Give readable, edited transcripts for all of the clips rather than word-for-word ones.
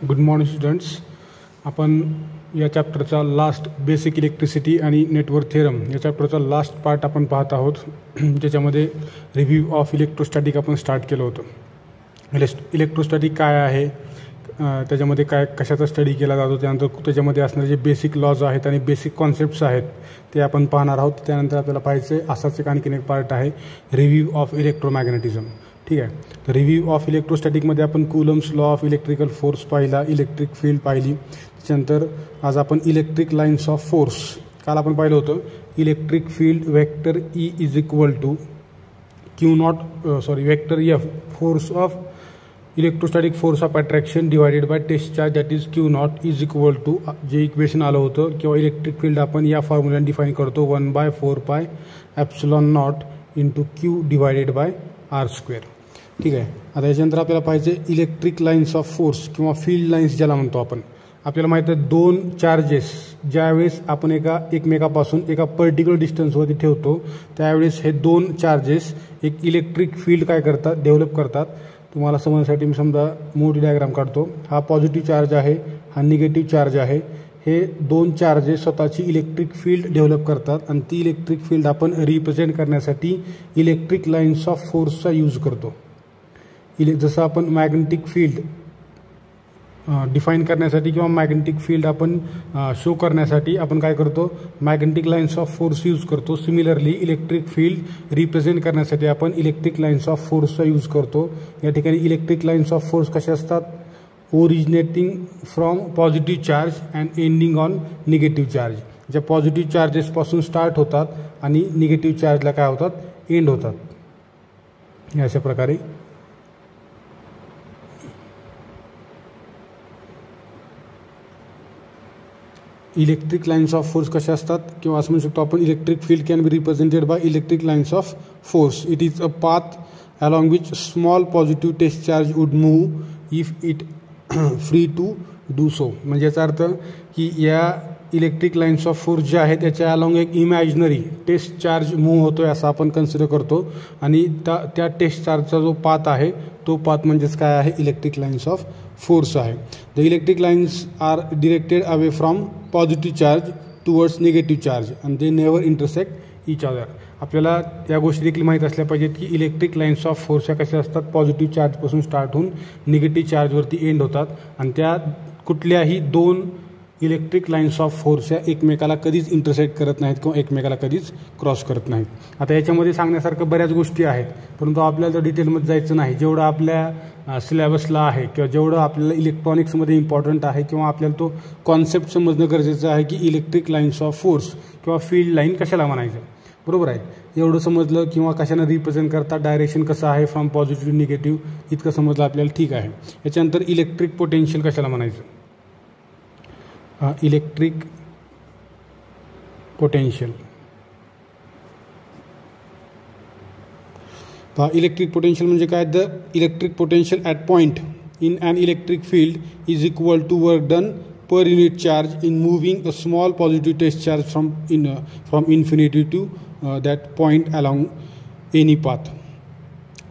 Good morning students. आपण या चॅप्टरचा last basic electricity आणि नेटवर्क थिअरम या चॅप्टरचा लास्ट पार्ट आपण पाहत आहोत. ज्याच्यामध्ये रिव्ह्यू ऑफ इलेक्ट्रोस्टॅटिक आपण स्टार्ट केलं होतं. इलेक्ट्रोस्टॅटिक काय आहे, त्याच्यामध्ये काय कशाचा स्टडी केला जातो, त्यानंतर त्याच्यामध्ये असणारे जे बेसिक लॉज आहेत आणि बेसिक कॉन्सेप्ट्स आहेत ते आपण पाहणार आहोत. त्यानंतर आपल्याला पाहायचं आहे असाच एक आणखीन एक पार्ट आहे रिव्ह्यू ऑफ इलेक्ट्रोमॅग्नेटिझम. ठीक आहे. तर रिव्ह्यू ऑफ इलेक्ट्रोस्टॅटिकमध्ये आपण Coulomb's law of electrical force पाहिला, इलेक्ट्रिक फील्ड पाहिली. त्याच्यानंतर आज आपण इलेक्ट्रिक लाईन्स ऑफ फोर्स, काल आपण पाहिलं होतं electric field vector E is equal to vector F force of electrostatic force of attraction divided by test charge that is Q naught is equal to जे equation आलं होतं किंवा electric field आपण या फॉर्म्युल्याने डिफाईन करतो 1/4π epsilon naught into q divided by r square. ठीक आहे. आता याच्यानंतर आपल्याला पाहिजे इलेक्ट्रिक लाईन्स ऑफ फोर्स किंवा फील्ड लाईन्स ज्याला म्हणतो आपण. आपल्याला माहीत आहे दोन चार्जेस ज्यावेळेस आपण एकमेकापासून एका पर्टिक्युलर डिस्टन्सवरती ठेवतो त्यावेळेस हे दोन चार्जेस एक इलेक्ट्रिक फील्ड काय करतात, डेव्हलप करतात. तुम्हाला समजण्यासाठी मी समजा मोठी डायग्राम काढतो. हा पॉझिटिव्ह चार्ज आहे, हा निगेटिव्ह चार्ज आहे. हे दोन चार्जेस स्वतःची इलेक्ट्रिक फील्ड डेव्हलप करतात आणि ती इलेक्ट्रिक फील्ड आपण रिप्रेझेंट करण्यासाठी इलेक्ट्रिक लाईन्स ऑफ फोर्सचा यूज करतो. जसं आपण मॅग्नेटिक फील्ड डिफाईन करण्यासाठी किंवा मॅग्नेटिक फील्ड आपण शो करण्यासाठी आपण काय करतो, magnetic lines of force use करतो. सिमिलरली इलेक्ट्रिक फील्ड रिप्रेझेंट करण्यासाठी आपण इलेक्ट्रिक लाईन्स ऑफ फोर्सचा यूज करतो. या ठिकाणी इलेक्ट्रिक लाईन्स ऑफ फोर्स कशा असतात, originating from positive charge and ending on negative charge. ज्या पॉझिटिव्ह चार्जेसपासून स्टार्ट होतात आणि निगेटिव्ह चार्जला काय होतात, एंड होतात. अशा प्रकारे इलेक्ट्रिक लाईन्स ऑफ फोर्स कशा असतात किंवा असं म्हणू शकतो आपण electric field can be represented by electric lines of force. It is a path along which small positive test charge would move if it free to do so. म्हणजे याचा अर्थ की या इलेक्ट्रिक लाईन्स ऑफ फोर्स ज्या आहेत त्याच्या along एक imaginary taste charge move होतोय असं आपण कन्सिडर करतो आणि त्या टेस्ट चार्जचा जो पाथ आहे तो पाथ म्हणजेच काय आहे, इलेक्ट्रिक लाईन्स ऑफ फोर्स आहे. The electric lines are directed away from positive charge towards negative charge and they never intersect each other. आपल्याला या गोष्टी देखील माहीत असल्या पाहिजेत की इलेक्ट्रिक लाईन्स ऑफ फोर्स ह्या कशा असतात, पॉझिटिव्ह चार्जपासून स्टार्ट होऊन निगेटिव्ह चार्जवरती एंड होतात आणि त्या कुठल्याही दोन इलेक्ट्रिक लाईन्स ऑफ फोर्स या एकमेकाला कधीच इंटरसेक्ट करत नाहीत किंवा एकमेकाला कधीच क्रॉस करत नाहीत. आता याच्यामध्ये सांगण्यासारखं बऱ्याच गोष्टी आहेत, परंतु आपल्याला तर डिटेलमध्ये जायचं नाही. जेवढं आपल्या सिलेबसला आहे किंवा जेवढं आपल्याला इलेक्ट्रॉनिक्समध्ये इम्पॉर्टंट आहे किंवा आपल्याला तो कॉन्सेप्ट समजणं गरजेचं आहे की इलेक्ट्रिक लाईन्स ऑफ फोर्स किंवा फील्ड लाईन कशाला म्हणायचं. बरोबर आहे. एवढं समजलं किंवा कशानं रिप्रेझेंट करतात, डायरेक्शन कसं आहे फ्रॉम पॉझिटिव्ह निगेटिव्ह, इतकं समजलं आपल्याला, ठीक आहे. याच्यानंतर इलेक्ट्रिक पोटेन्शियल कशाला म्हणायचं, इलेक्ट्रिक पोटेन्शियल. इलेक्ट्रिक पोटेन्शियल म्हणजे काय, the electric potential at point in an electric field is equal to work done per unit charge in moving a small positive test charge from infinity to that point along any path.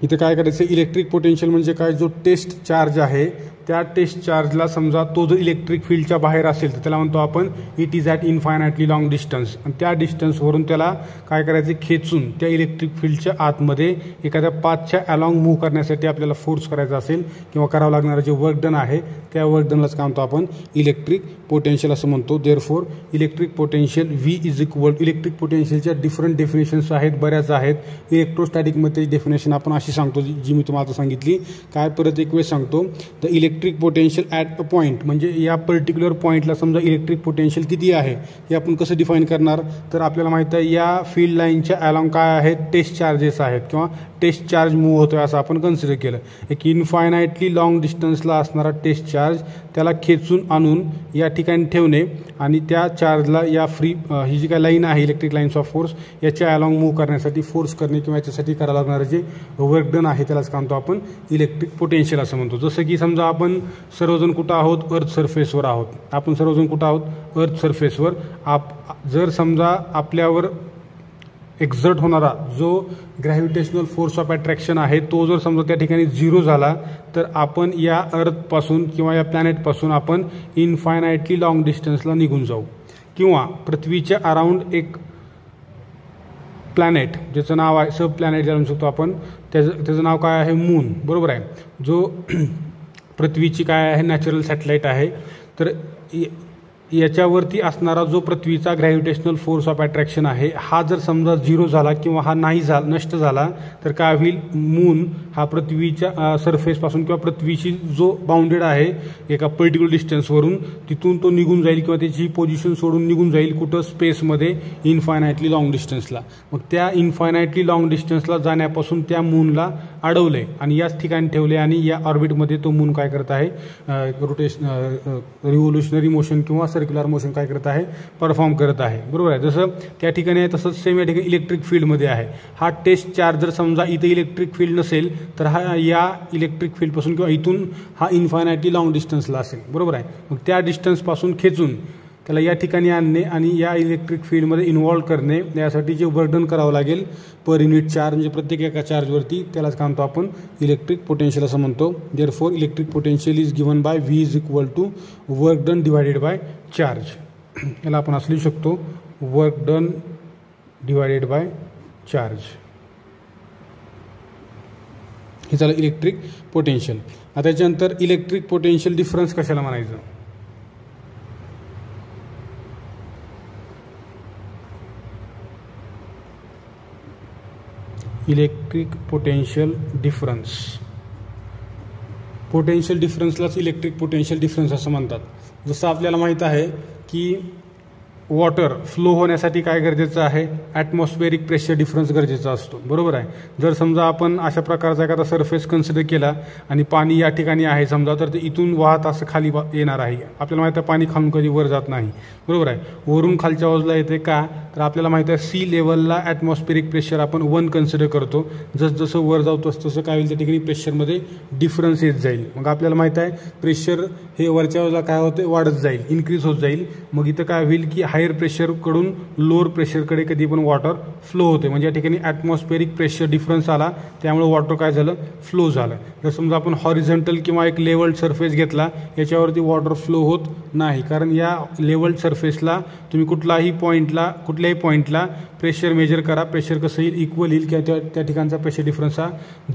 इथे काय करायचं, electric potential म्हणजे काय, जो taste charge आहे त्या taste चार्जला समजा तो जर इलेक्ट्रिक फील्डच्या बाहेर असेल तर त्याला म्हणतो आपण it is at infinitely long distance. आणि त्या डिस्टन्सवरून त्याला काय करायचं, खेचून त्या इलेक्ट्रिक फील्डच्या आतमध्ये एखाद्या पाथच्या अलॉंग मूव्ह करण्यासाठी आपल्याला फोर्स करायचा असेल किंवा करावं लागणारं जे वर्क डन आहे त्या वर्क डनलाच काय म्हणतो आपण, इलेक्ट्रिक पोटेन्शियल असं म्हणतो. Therefore electric potential V is equal, electric पोटेन्शियलच्या डिफरंट डेफिनेशन्स आहेत, बऱ्याच आहेत. इलेक्ट्रोस्टॅटिकमध्ये डेफिनेशन आपण अशी सांगतो जी मी तुम्हाला सांगितली. काय परत एक वेळेस सांगतो, the electric potential at a point म्हणजे या पर्टिक्युलर पॉईंटला समजा इलेक्ट्रिक पोटेन्शियल किती आहे हे आपण कसं डिफाईन करणार, तर आपल्याला माहिती आहे या फील्ड लाईनच्या अलॉंग काय आहेत, टेस्ट चार्जेस आहेत किंवा टेस्ट चार्ज मूव्ह होतोय असं आपण कन्सिडर केलं. एक इनफायनाइटली लॉंग डिस्टन्सला असणारा टेस्ट चार्ज त्याला खेचून आणून या ठिकाणी ठेवणे आणि त्या चार्जला या ही जी काय लाईन आहे इलेक्ट्रिक लाईन्स ऑफ फोर्स याच्या अलॉंग मूव्ह करण्यासाठी फोर्स करणे किंवा याच्यासाठी करावं लागणारं जे वर्क डन आहे त्यालाच काय म्हणतो आपण, इलेक्ट्रिक पोटेन्शियल असं म्हणतो. जसं की समजा आपण सर्वजण कुठं आहोत, अर्थ सरफेसवर आहोत. आपण सर्वजण कुठं आहोत, अर्थ सरफेसवर. जर समजा आपल्यावर एक्झर्ट होणारा जो ग्रॅव्हिटेशनल फोर्स ऑफ अट्रॅक्शन आहे तो जर समजा त्या ठिकाणी 0 झाला तर आपण या अर्थपासून किंवा या प्लॅनेटपासून आपण इनफायनाइटली लॉंग डिस्टन्सला निघून जाऊ. किंवा पृथ्वीच्या अराउंड एक प्लॅनेट ज्याचं नाव आहे सब प्लॅनेट जाणू शकतो आपण, त्याचं नाव काय आहे मून, बरोबर आहे, जो पृथ्वीची काय आहे नॅचरल सॅटेलाईट आहे. तर याच्यावरती असणारा जो पृथ्वीचा ग्रॅव्हिटेशनल फोर्स ऑफ अट्रॅक्शन आहे हा जर समजा 0 झाला किंवा हा नाही नष्ट झाला तर काय होईल, मून हा पृथ्वीच्या सरफेसपासून किंवा पृथ्वीशी जो बाउंडेड आहे एका पर्टिक्युलर डिस्टन्सवरून तिथून तो निघून जाईल किंवा त्याची पोझिशन सोडून निघून जाईल कुठं स्पेसमध्ये इनफायनाइटली लॉंग डिस्टन्सला. मग त्या इनफायनाइटली लॉंग डिस्टन्सला जाण्यापासून त्या मूनला अडवले आणि याच ठिकाणी ठेवले आणि या ऑर्बिटमध्ये तो मून काय करत आहे, रिव्होल्युशनरी मोशन किंवा सर्क्युलर मोशन काय करत आहे, परफॉर्म करत आहे, बरोबर आहे. जसं त्या ठिकाणी आहे तसंच सेम या ठिकाणी इलेक्ट्रिक फील्डमध्ये आहे. हा टेस्ट चार्ज जर समजा इथे इलेक्ट्रिक फील्ड नसेल तर हा या इलेक्ट्रिक फील्डपासून किंवा इथून हा इन्फायनाइटली लॉंग डिस्टन्सला असेल, बरोबर आहे. मग त्या डिस्टन्सपासून खेचून त्याला या ठिकाणी आणणे आणि या इलेक्ट्रिक फील्डमध्ये इन्व्हॉल्व करणे, यासाठी जे वर्डन करावं लागेल पर युनिट चार्ज म्हणजे प्रत्येक एका चार्जवरती, त्यालाच काय म्हणतो आपण इलेक्ट्रिक पोटेन्शियल असं म्हणतो. Therefore electric potential is given by V is equal to work done divided by charge. याला आपण असं लिहू शकतो work done divided by charge. हे झालं इलेक्ट्रिक पोटेन्शियल. आता त्याच्यानंतर इलेक्ट्रिक पोटेन्शियल डिफरन्स कशाला म्हणायचं, इलेक्ट्रिक पोटेन्शियल डिफरन्स. पोटेन्शियल डिफरन्सलाच इलेक्ट्रिक पोटेन्शियल डिफरन्स असं म्हणतात. जसं आपल्याला माहीत आहे की वॉटर फ्लो होण्यासाठी काय गरजेचं आहे, ॲटमॉस्फेरिक प्रेशर डिफरन्स गरजेचा असतो, बरोबर आहे. जर समजा आपण अशा प्रकारचा एखादा सरफेस कन्सिडर केला आणि पाणी या ठिकाणी आहे समजा, तर ते इथून वाहत असं खाली येणार आहे. आपल्याला माहिती आहे पाणी खालून कधी वर जात नाही, बरोबर आहे, वरून खालच्या बाजूला येते का, तर आपल्याला माहिती आहे सी लेवलला ॲटमॉस्फेरिक प्रेशर आपण 1 कन्सिडर करतो. जसं वर जाऊ तसं काय होईल त्या ठिकाणी प्रेशरमध्ये डिफरन्स येत जाईल. मग आपल्याला माहिती आहे प्रेशर हे वरच्या बाजूला काय होते वाढत जाईल, इन्क्रीज होत जाईल. मग इथं काय होईल की हायर प्रेशरकडून लोअर प्रेशरकडे कधी पण वॉटर फ्लो होते. म्हणजे या ठिकाणी ॲटमॉस्फेरिक प्रेशर डिफरन्स आला त्यामुळे वॉटर काय झालं, फ्लो झालं. जर समजा आपण हॉरिझॉन्टल किंवा एक लेवल्ड सरफेस घेतला याच्यावरती वॉटर फ्लो होत नाही, कारण या लेवल्ड सरफेसला तुम्ही कुठल्याही पॉईंटला प्रेशर मेजर करा, प्रेशर कसं येईल इक्वल येईल किंवा त्या ठिकाणचा प्रेशर डिफरन्स हा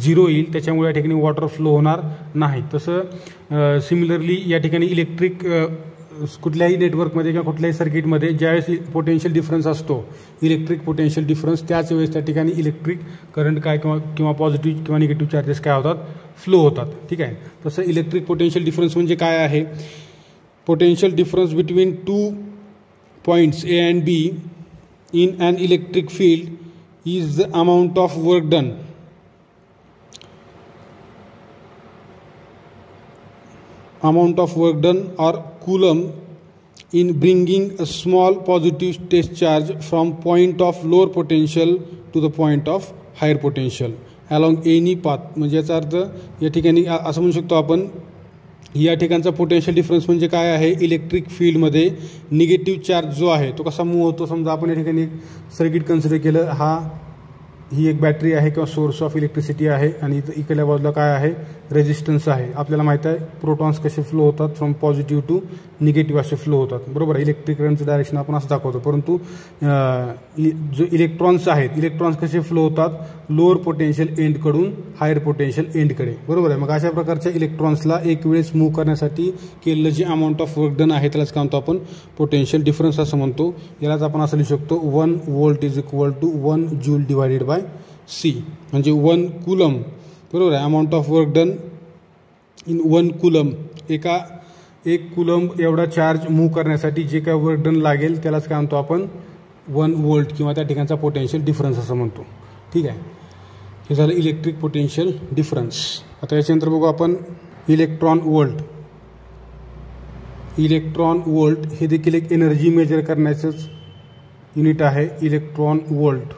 0 येईल, त्याच्यामुळे या ठिकाणी वॉटर फ्लो होणार नाही. तसं सिमिलरली या ठिकाणी इलेक्ट्रिक कुठल्याही नेटवर्कमध्ये किंवा कुठल्याही सर्किटमध्ये ज्यावेळेस पोटेन्शियल डिफरन्स असतो इलेक्ट्रिक पोटेन्शियल डिफरन्स, त्याच वेळेस त्या ठिकाणी इलेक्ट्रिक करंट काय किंवा पॉझिटिव्ह किंवा निगेटिव्ह चार्जेस काय होतात, फ्लो होतात. ठीक आहे. तसं इलेक्ट्रिक पोटेन्शियल डिफरन्स म्हणजे काय आहे, potential difference between 2 points A and B in an electric field is the amount of work done or coulomb in bringing a small positive test charge from point of lower potential to the point of higher potential along any path. म्हणजे याचा अर्थ या ठिकाणी असं म्हणू शकतो आपण या ठिकाणचा पोटेन्शियल डिफरन्स म्हणजे काय आहे, इलेक्ट्रिक फील्डमध्ये निगेटिव्ह चार्ज जो आहे तो कसा मूव्ह होतो. समजा आपण या ठिकाणी एक सर्किट कन्सिडर केलं, ही एक बॅटरी आहे किंवा सोर्स ऑफ इलेक्ट्रिसिटी आहे आणि इकडल्या बाजूला काय आहे रेजिस्टन्स आहे. आपल्याला माहिती आहे प्रोटॉन्स कसे फ्लो होतात, फ्रॉम पॉझिटिव्ह टू निगेटिव्ह असे फ्लो होतात, बरोबर. इलेक्ट्रिक करंटचं डायरेक्शन आपण असं दाखवतो, परंतु जो इलेक्ट्रॉन्स आहेत इलेक्ट्रॉन्स कसे फ्लो होतात लोअर पोटेन्शियल एंडकडून हायर पोटेन्शियल एंडकडे, बरोबर आहे. मग अशा प्रकारच्या इलेक्ट्रॉन्सला एक वेळेस मूव्ह करण्यासाठी केलेलं जे अमाऊंट ऑफ वर्क डन आहे त्यालाच काय म्हणतो आपण पोटेन्शियल डिफरन्स असं म्हणतो. यालाच आपण असं लिहू शकतो 1 volt is equal to 1 joule divided by C, म्हणजे 1 कुलम, बरोबर आहे. Amount of work done in 1 coulomb, एक कुलम एवढा चार्ज मूव्ह करण्यासाठी जे काय वर्क डन लागेल त्यालाच काय म्हणतो आपण 1 व्होल्ट किंवा त्या ठिकाणचा पोटेन्शियल डिफरन्स असं म्हणतो. ठीक आहे. हे झालं इलेक्ट्रिक पोटेन्शियल डिफरन्स. आता याच्यानंतर बघू आपण इलेक्ट्रॉन व्होल्ट. इलेक्ट्रॉन व्होल्ट हे देखील एक एनर्जी मेजर करण्याचंच युनिट आहे. इलेक्ट्रॉन व्होल्ट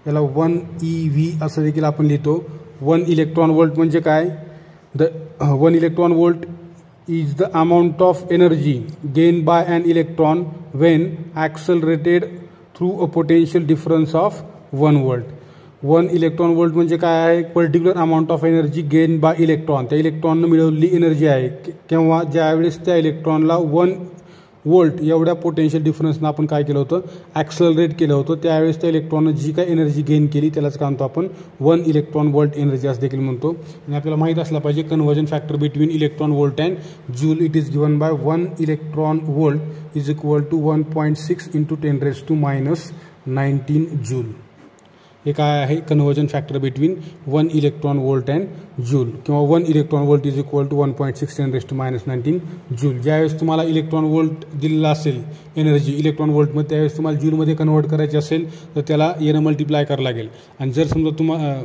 याला 1 EV असं देखील आपण लिहितो. 1 इलेक्ट्रॉन व्होल्ट म्हणजे काय, 1 electron volt is the amount of energy gained by an electron when accelerated through a potential difference of 1 volt. 1 electron volt म्हणजे काय आहे? Particular amount of energy gain by electron. त्या इलेक्ट्रॉननं मिळवलेली एनर्जी आहे. केव्हा? ज्यावेळेस त्या इलेक्ट्रॉनला 1 वोल्ट एवढ्या पोटेन्शियल डिफरन्सनं आपण काय केलं होतं? ॲक्सलरेट केलं होतं. त्यावेळेस त्या इलेक्ट्रॉननं जी काय एनर्जी गेन केली त्यालाच काय म्हणतो आपण? 1 इलेक्ट्रॉन वोल्ट एनर्जी असं देखील म्हणतो. आणि आपल्याला माहीत असलं पाहिजे conversion factor between electron volt and joule. It is given by 1 electron volt is equal to 1.6 × 10⁻19 joule. हे काय आहे? Conversion factor between 1 electron volt and joule, किंवा 1 electron volt is equal to 1.6 × 10⁻19 joule. ज्यावेळेस तुम्हाला इलेक्ट्रॉन वोल्ट दिलेला असेल energy electron वोल्टमध्ये, त्यावेळेस तुम्हाला जूलमध्ये कन्वर्ट करायची असेल तर त्याला येणं मल्टिप्लाय करावं लागेल. आणि जर समजा तुम्हाला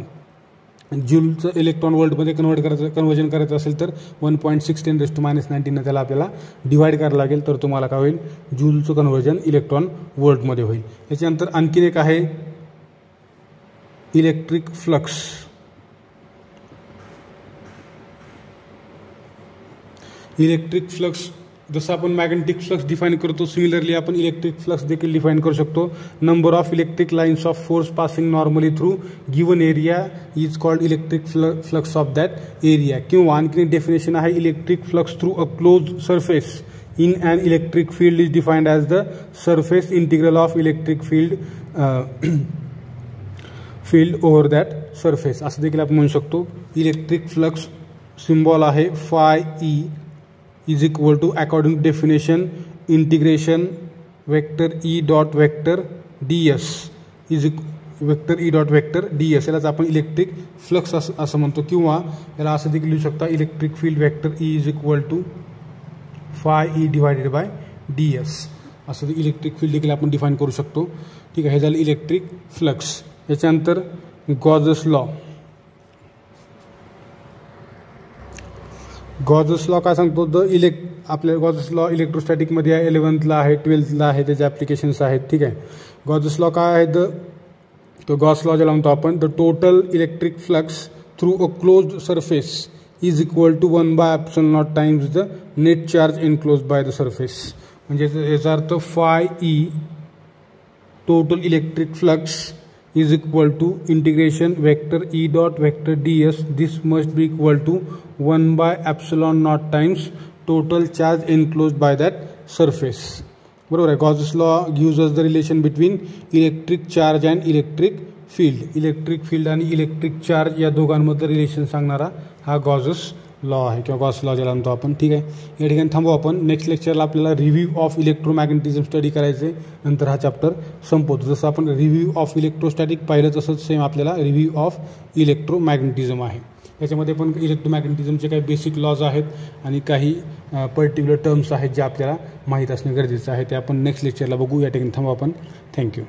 जूलचं इलेक्ट्रॉन वोल्टमध्ये कन्वर्जन करायचं असेल तर 1.6 × 10⁻19 त्याला आपल्याला डिवाइड करावं लागेल. तर तुम्हाला काय होईल? जूलचं कन्वर्जन इलेक्ट्रॉन वोल्टमध्ये होईल. याच्यानंतर आणखीन एक आहे इलेक्ट्रिक फ्लक्स. इलेक्ट्रिक फ्लक्स जसं आपण मॅग्नेटिक फ्लक्स डिफाईन करतो, सिमिलरली आपण इलेक्ट्रिक फ्लक्स देखील डिफाईन करू शकतो. Number of electric lines of force passing normally through given area is called electric flux of that area. किंवा आणखी डेफिनेशन आहे electric flux through a closed surface in an electric field is defined as the surface integral of electric field over that surface. असं देखील आपण म्हणू शकतो. Electric flux symbol आहे phi e is equal to according to definition integration vector E dot vector ds is vector E dot vector ds. यालाच आपण electric flux असं म्हणतो. किंवा याला असं देखील लिहू शकता electric field vector E is equal to phi e divided by ds. असं इलेक्ट्रिक फील्ड देखील आपण डिफाईन करू शकतो. ठीक आहे, हे झालं इलेक्ट्रिक फ्लक्स. याच्यानंतर गॉजेस लॉ. गॉजेस लॉ काय सांगतो? आपल्या गॉजेस लॉ इलेक्ट्रोस्टॅटिकमध्ये आहे, 11th आहे, 12th आहे, त्याचे ॲप्लिकेशन्स आहेत. ठीक आहे, गॉजेस लॉ काय आहे? तो गॉस लॉ ज्याला म्हणतो आपण, the total electric flux through a closed surface is equal to 1/ε0 times the net charge enclosed by the surface. म्हणजे याचा अर्थ phi e total electric flux is equal to integration vector E dot vector ds. This must be equal to 1/ε0 times total charge enclosed by that surface. बरोबर आहे. Gauss's law gives us the relation between electric charge and electric field. Electric field आणि electric charge या दोघांमधलं relation सांगणारा हा Gauss's law आहे, किंवा Gauss law ज्याला म्हणतो आपण. ठीक आहे, या ठिकाणी थांबू आपण. नेक्स्ट लेक्चरला आपल्याला रिव्ह्यू ऑफ इलेक्ट्रोमॅग्नेटिझम स्टडी करायचे, नंतर हा चॅप्टर संपवतो. जसं आपण रिव्ह्यू ऑफ इलेक्ट्रोस्टॅटिक पाहिलं तसंच सेम आपल्याला रिव्ह्यू ऑफ इलेक्ट्रोमॅग्नेटिझम आहे. याच्यामध्ये पण इलेक्ट्रोमॅग्नेटिझमचे काही बेसिक लॉज आहेत आणि काही पर्टिक्युलर टर्म्स आहेत जे आपल्याला माहीत असणं गरजेचं आहे. ते आपण नेक्स्ट लेक्चरला बघू. या ठिकाणी थांबू आपण. थँक्यू.